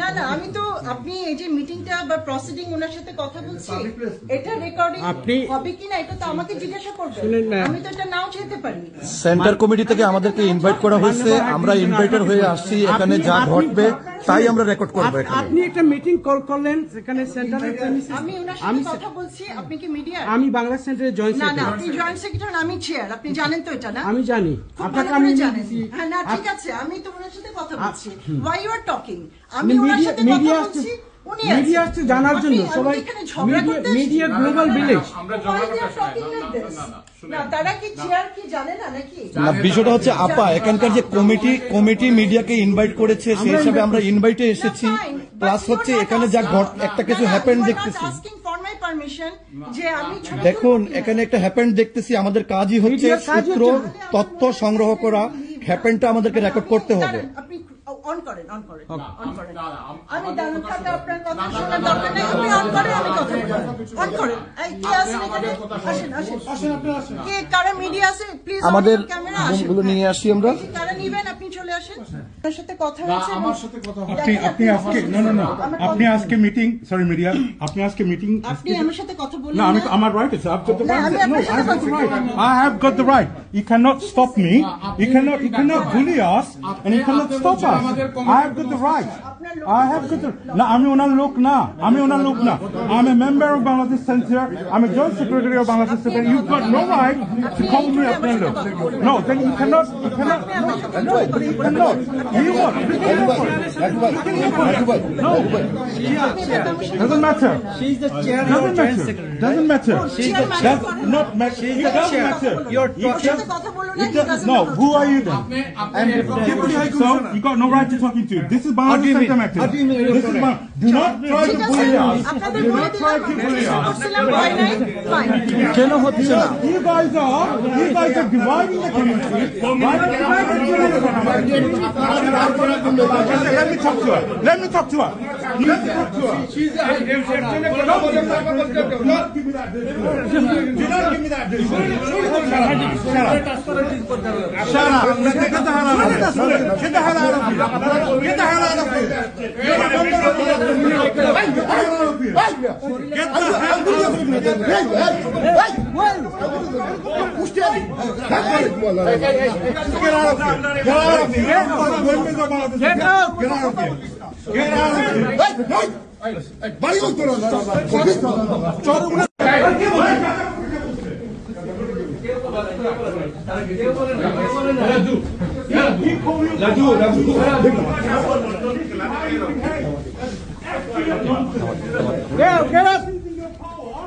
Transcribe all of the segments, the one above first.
না না আমি তো আপনি এই যে মিটিংটা বা প্রসিডিং ওনার সাথে কথা বলছি এটা রেকর্ডিং হবে কিনা এটা তো আমাকে জিজ্ঞাসা করবেন আমি তো এটা নাও চাইতে পারি সেন্টার কমিটি থেকে আমাদেরকে ইনভাইট করা হয়েছে আমরা ইনভাইটার হয়ে আসছি এখানে যা ঘটবে তাই আমরা রেকর্ড করব এখানে আপনি একটা মিটিং কল করলেন সেখানে সেন্টারের আমি ওনার সাথে কথা বলছি আপনি কি মিডিয়া আমি বাংলা সেন্টারের জয়েন্ট সেক্রেটারি সেক্রেটারি না না আপনি জয়েন্ট সেক্রেটারি আমি চেয়ার আপনি জানেন তো এটা না আমি জানি আপনাকে আমি জানি হ্যাঁ না ঠিক আছে আমি তো ওনার সাথে কথা বলছি why you are talking আমি ওনার সাথে কথা বলছি মিডিয়া আসছে জানার জন্য সবাই মিডিয়া গ্লোবাল ভিলেজ আমরা ঝগড়া করতেছি না তারা কি চেয়ার কি জানে না নাকি না বিষয়টা হচ্ছে আপা এখানকার যে কমিটি মিডিয়াকে ইনভাইট করেছে সেই হিসাবে আমরা ইনভাইটে এসেছি প্লাস হচ্ছে এখানে যা একটা কিছু হ্যাপেন দেখতেছি দেখুন এখানে একটা হ্যাপেন দেখতেছি আমাদের কাজই হচ্ছে সূত্র তথ্য সংগ্রহ করা হ্যাপেনটা আমাদেরকে রেকর্ড করতে হবে অন করেন আমি দাঁড়ানো থাকা আপনার কথা শোনার দরকার নেই আপনি অন করেন আমি কথা বলবো অন করেন এই কে আছেন এখানে আসেন আপনি আসেন কে কারা মিডিয়া আছে প্লিজ আমাদের ক্যামেরা আসেন গুলো নিয়ে আসি আমরা কারা নেবেন আপনি চলে আসেন আপনার সাথে কথা হয়েছে আমার সাথে কথা আপনি আজকে না আপনি আজকে মিটিং সরি মিডিয়া আপনি আজকে মিটিং আপনি আমার সাথে কথা বলুন না আমি আমার রাইট আছে I've got the right no I have got the right you cannot stop me you cannot bully us and you cannot stop us I have got the right I have got the না আমি ওনার লোক না I'm a member of Bangladesh Center I'm a joint secretary of Bangladesh Center you've got no right to call me আপনার লোক no then you cannot no you cannot you what no doesn't matter she's the chair doesn't matter does not matter she's the chair your কথা বলুন না no who are you then so you got no right to talking to this is Bangladesh Center matter this is do not try to bully us do not try to bully us কেন হচ্ছে না you guys are dividing the community let me talk to her she's do not give me that shut up get the hell out of here get the hell out of here get the hell out of here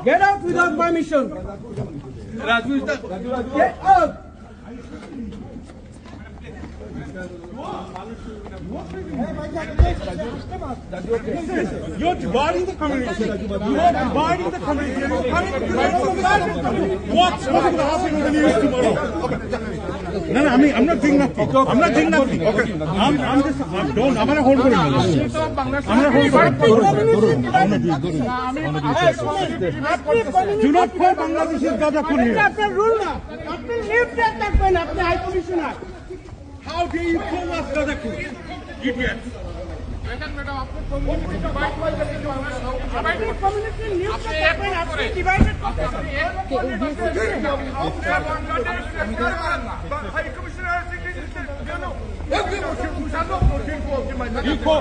Get out without permission. Get out. You're dividing the community. What's going to happen in the news tomorrow? No, I'm not doing nothing. Okay. I'm just don't. I'm gonna hold for a minute. Do not call Bangladesh's Gazapur here. How dare you call us Gazapur? Idiots.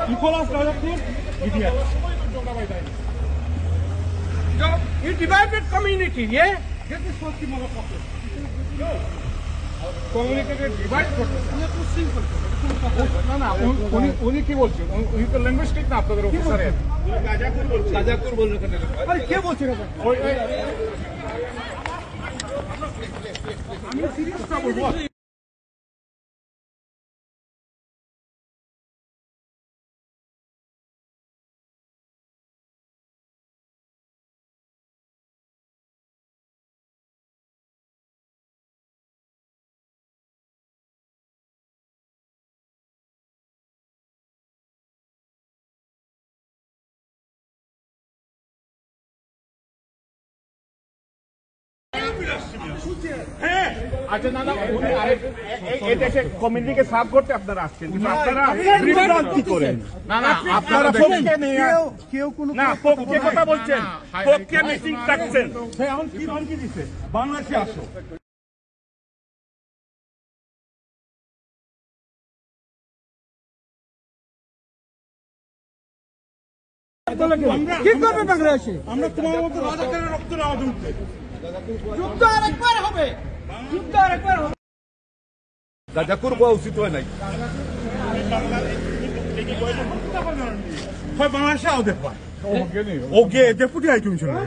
You call us Gazapur? Idiots. You divided community, yeah? Get this fucking motherfucker. Go. Community divide করতে না উনি কি বলছেন উনি তো language ঠিক না আপনাদের অফিসারের গাজাকুর বললো কেন আরে কে বলছেন আমি সিরিয়াস না বলবো হ্যাঁ আচ্ছা না উনি এই দেশে কমিউনিটিকে সার্ভ করতে আপনারা আসছেন কিন্তু আপনারা বিভ্রান্তি করেন না আপনারা পক্ষে নিয়ে কেউ কোনো না পক্ষে কথা বলছেন পক্ষে মিটিং ডাকছেন সে এখন কি বানকি দিছে বাংলাদেশে আসো কি করবে বাংলাদেশে? আমরা তোমার মতো রাজাকারের রক্ত না আমাদের উঠবে যুদ্ধ আরেকবার হবে, যুদ্ধ আরেকবার হবে। রাজাকুর হওয়া উচিত হয় নাই। হয় বাংলাদেশে ওদের পায় ওকে ডেপুটি হাই কমিশনার